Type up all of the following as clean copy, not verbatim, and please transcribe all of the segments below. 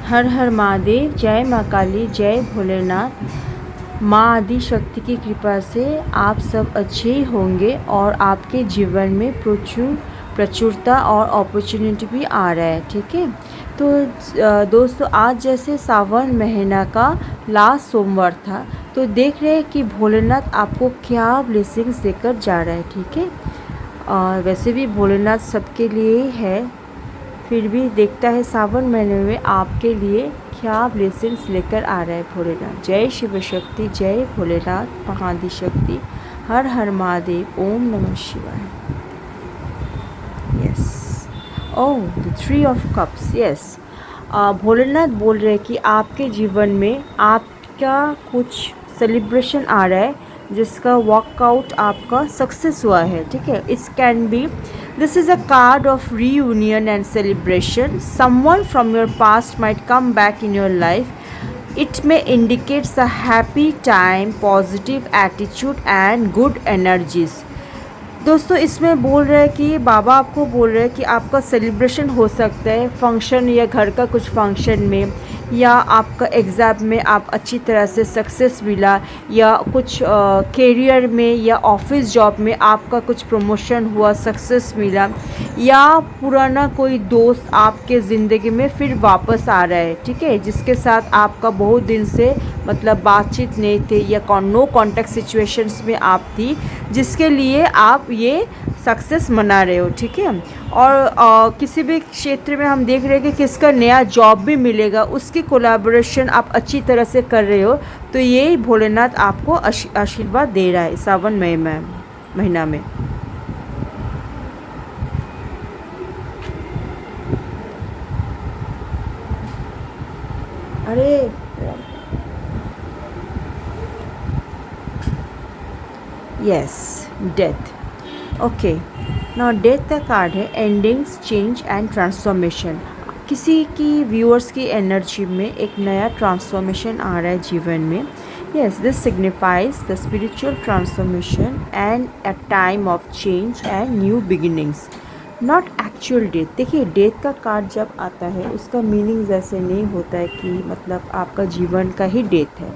हर हर महादेव, जय माँ काली, जय भोलेनाथ। माँ आदि शक्ति की कृपा से आप सब अच्छे ही होंगे और आपके जीवन में प्रचुरता और अपॉर्चुनिटी भी आ रहा है। ठीक है, तो दोस्तों आज जैसे सावन महीना का लास्ट सोमवार था, तो देख रहे हैं कि भोलेनाथ आपको क्या ब्लेसिंग्स देकर जा रहा है। ठीक है, और वैसे भी भोलेनाथ सबके लिए ही है, फिर भी देखता है सावन महीने में आपके लिए क्या ब्लेसिंग्स लेकर आ रहा है भोलेनाथ। जय शिव शक्ति, जय भोलेनाथ महादि शक्ति, हर हर महादेव, ओम नमः शिवाय। Yes, oh the 3 of cups. Yes, Bholenath बोल रहे हैं कि आपके जीवन में आपका कुछ सेलिब्रेशन आ रहा है जिसका वर्कआउट आपका सक्सेस हुआ है। ठीक है, it's can be, this is a card of reunion and celebration. Someone from your past might come back in your life. It may indicate a happy time, positive attitude and good energies. दोस्तों इसमें बोल रहे हैं कि बाबा आपको बोल रहे हैं कि आपका सेलिब्रेशन हो सकता है फंक्शन या घर का कुछ फंक्शन में, या आपका एग्ज़ाम में आप अच्छी तरह से सक्सेस मिला, या कुछ करियर में या ऑफिस जॉब में आपका कुछ प्रमोशन हुआ, सक्सेस मिला, या पुराना कोई दोस्त आपके ज़िंदगी में फिर वापस आ रहा है। ठीक है, जिसके साथ आपका बहुत दिन से मतलब बातचीत नहीं थे या नो कॉन्टैक्ट सिचुएशंस में आप थी, जिसके लिए आप ये सक्सेस मना रहे हो। ठीक है, और किसी भी क्षेत्र में हम देख रहे हैं कि किसका नया जॉब भी मिलेगा, उसकी कोलैबोरेशन आप अच्छी तरह से कर रहे हो, तो ये भोलेनाथ आपको आशीर्वाद दे रहा है सावन महीना में। अरे yes, death. Okay, now death का कार्ड है एंडिंग्स, चेंज एंड ट्रांसफॉर्मेशन। किसी की व्यूअर्स की एनर्जी में एक नया ट्रांसफॉर्मेशन आ रहा है जीवन में। Yes, this signifies the spiritual transformation and a time of change and new beginnings, not actual death. देखिए, डेथ का कार्ड जब आता है उसका मीनिंग्स ऐसे नहीं होता है कि मतलब आपका जीवन का ही डेथ है।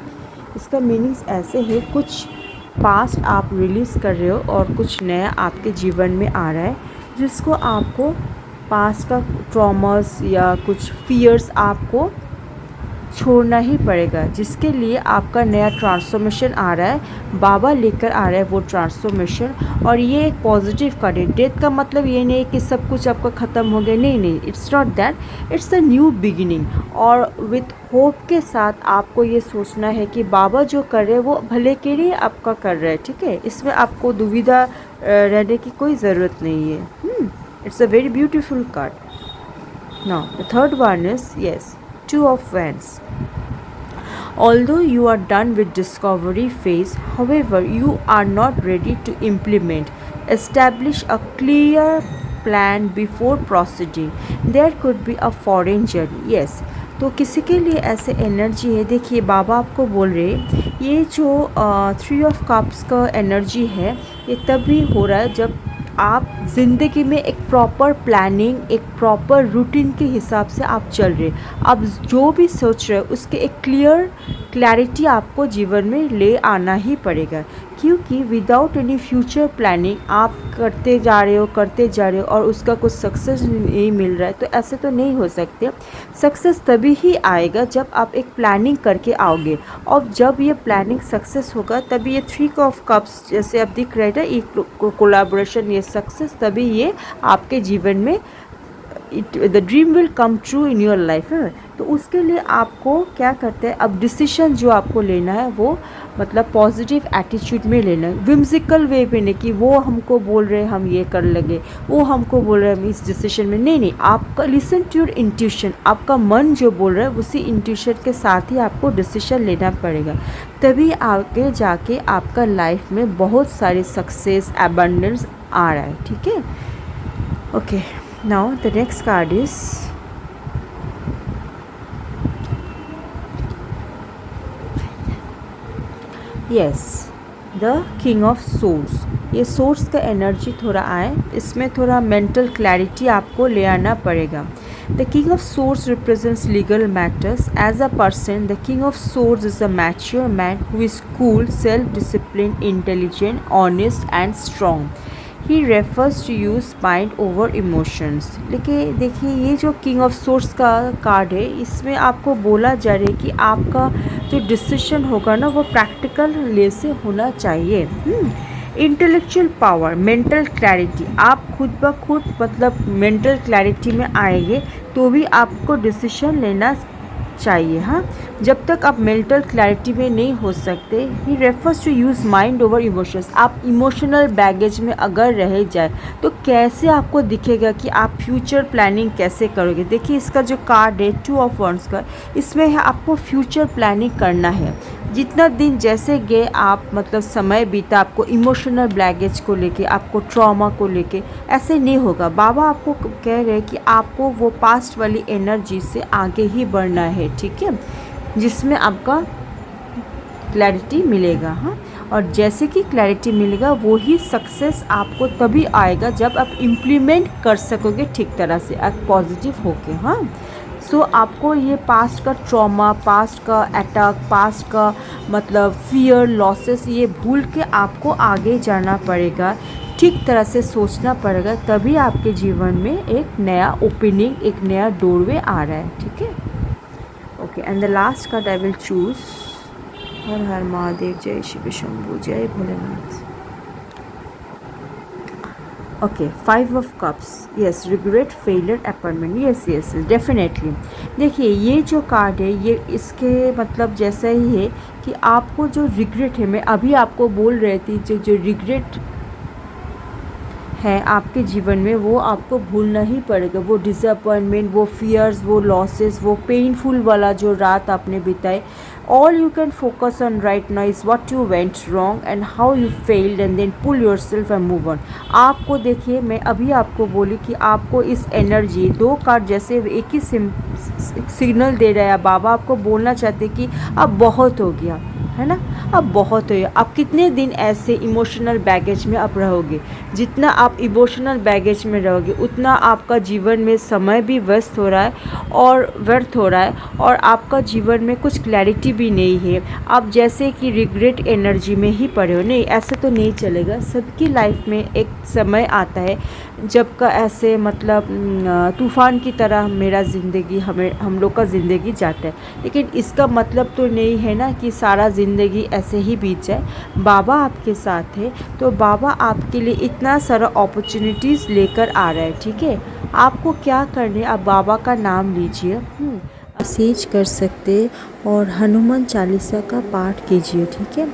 इसका मीनिंग्स ऐसे है, कुछ पास्ट आप रिलीज़ कर रहे हो और कुछ नया आपके जीवन में आ रहा है, जिसको आपको पास्ट का ट्रॉमास या कुछ फियर्स आपको छोड़ना ही पड़ेगा, जिसके लिए आपका नया ट्रांसफॉर्मेशन आ रहा है। बाबा लेकर आ रहा है वो ट्रांसफॉर्मेशन, और ये एक पॉजिटिव कार्ड है। डेथ का मतलब ये नहीं है कि सब कुछ आपका ख़त्म हो गया, नहीं नहीं, it's not that, it's a new beginning. और विथ होप के साथ आपको ये सोचना है कि बाबा जो कर रहे हैं वो भले के लिए आपका कर रहे हैं। ठीक है, इसमें आपको दुविधा रहने की कोई ज़रूरत नहीं है। It's a very beautiful card. Now the third one is yes, 2 of Wands. Although you are done with discovery phase, however, you are not ready to implement. Establish a clear plan before proceeding. There could be a foreign journey. Yes. तो किसी के लिए ऐसे energy है। देखिए, बाबा आपको बोल रहे ये जो 3 of Cups का एनर्जी है, ये तभी हो रहा है जब आप ज़िंदगी में एक प्रॉपर प्लानिंग, एक प्रॉपर रूटीन के हिसाब से आप चल रहे। आप जो भी सोच रहे हो उसके एक क्लैरिटी आपको जीवन में ले आना ही पड़ेगा, क्योंकि विदाउट एनी फ्यूचर प्लानिंग आप करते जा रहे हो और उसका कुछ सक्सेस नहीं मिल रहा है, तो ऐसे तो नहीं हो सकते। सक्सेस तभी ही आएगा जब आप एक प्लानिंग करके आओगे, और जब ये प्लानिंग सक्सेस होगा तभी ये 3 of Cups जैसे आप दिख रहे हैं ना, ये कोलैबोरेशन, ये सक्सेस, तभी ये आपके जीवन में the dream will come true in your life है। तो उसके लिए आपको क्या करते हैं, अब डिसीजन जो आपको लेना है वो मतलब पॉजिटिव एटीट्यूड में लेना है, विम्सिकल वे में नहीं कि वो हमको बोल रहे हैं हम ये कर लगे, वो हमको बोल रहे हैं हम इस डिसीजन में, नहीं नहीं, आपका लिसन टू योर इंट्यूशन, आपका मन जो बोल रहा है उसी इंट्यूशन के साथ ही आपको डिसीजन लेना पड़ेगा, तभी आगे जाके आपका लाइफ में बहुत सारी सक्सेस, एबंडेंस आ रहा है। ठीक है, okay, now the next card is yes, the king of source. ये सोर्स का एनर्जी थोड़ा आए, इसमें थोड़ा मेंटल क्लैरिटी आपको ले आना पड़ेगा। The king of swords represents legal matters. As a person the king of swords is a mature man who is cool, self discipline, intelligent, honest and strong. He refers to use mind over emotions. लेकिन देखिए ये जो king of swords का card है, इसमें आपको बोला जा रहा है कि आपका जो डिसीजन होगा ना वो प्रैक्टिकल ले से होना चाहिए. इंटेलेक्चुअल पावर, मेंटल क्लैरिटी, आप खुद ब खुद मतलब मेंटल क्लैरिटी में आएंगे तो भी आपको डिसीजन लेना चाहिए. हाँ, जब तक आप मेंटल क्लैरिटी में नहीं हो सकते. He refers to use mind over emotions. आप इमोशनल बैगेज में अगर रह जाए तो कैसे आपको दिखेगा कि आप फ्यूचर प्लानिंग कैसे करोगे. देखिए इसका जो कार्ड है 2 ऑफ वॉन्ड्स का, इसमें है आपको फ्यूचर प्लानिंग करना है. जितना दिन जैसे गए आप मतलब समय बीता, आपको इमोशनल बैगेज को लेके, आपको ट्रॉमा को लेके ऐसे नहीं होगा. बाबा आपको कह रहे हैं कि आपको वो पास्ट वाली एनर्जी से आगे ही बढ़ना है. ठीक है, जिसमें आपका क्लैरिटी मिलेगा. हाँ, और जैसे कि क्लैरिटी मिलेगा वही सक्सेस आपको तभी आएगा जब आप इम्प्लीमेंट कर सकोगे ठीक तरह से, आप पॉजिटिव होके. हाँ, सो आपको ये पास्ट का ट्रॉमा, पास्ट का अटैक, पास्ट का मतलब फियर, लॉसेस, ये भूल के आपको आगे जाना पड़ेगा. ठीक तरह से सोचना पड़ेगा, तभी आपके जीवन में एक नया ओपनिंग, एक नया डोरवे आ रहा है. ठीक है, okay. And the last card I will choose. हर हर महादेव, जय शिव शंभू, जय Bholenath. Okay, 5 of cups. Yes, regret, failure, appointment. Yes yes definitely. देखिए ये जो कार्ड है ये इसके मतलब जैसा ही है कि आपको जो रिग्रेट है, मैं अभी आपको बोल रही थी, जो रिग्रेट है आपके जीवन में वो आपको भूलना ही पड़ेगा. वो डिसअपॉइंटमेंट, वो फियर्स, वो लॉसेस, वो पेनफुल वाला जो रात आपने बिताए. All you can focus on right now is what you went wrong and how you failed and then pull yourself and move on. आपको देखिए मैं अभी आपको बोली कि आपको इस एनर्जी 2 कार्ड जैसे एक ही सिग्नल दे रहा है. बाबा आपको बोलना चाहते कि अब बहुत हो गया है ना, अब बहुत हो गया. आप कितने दिन ऐसे इमोशनल बैगेज में आप रहोगे. जितना आप इमोशनल बैगेज में रहोगे उतना आपका जीवन में समय भी व्यस्त हो रहा है और व्यर्थ हो रहा है, और आपका जीवन में कुछ क्लैरिटी भी नहीं है. आप जैसे कि रिग्रेट एनर्जी में ही पड़े हो. नहीं, ऐसे तो नहीं चलेगा. सबकी लाइफ में एक समय आता है जब का ऐसे मतलब तूफ़ान की तरह मेरा ज़िंदगी हम लोग का ज़िंदगी जाता है. लेकिन इसका मतलब तो नहीं है ना कि सारा ज़िंदगी ऐसे ही बीत जाए. बाबा आपके साथ है तो बाबा आपके लिए इतना सारा अपॉर्चुनिटीज़ लेकर आ रहा है. ठीक है, आपको क्या करना है, आप बाबा का नाम लीजिए, मैसेज कर सकते और हनुमान चालीसा का पाठ कीजिए. ठीक है,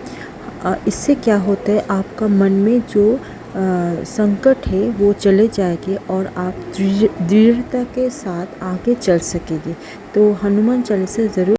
इससे क्या होता है आपका मन में जो संकट है वो चले जाएंगे और आप दृढ़ता के साथ आगे चल सकेंगे. तो हनुमान चालीसा ज़रूर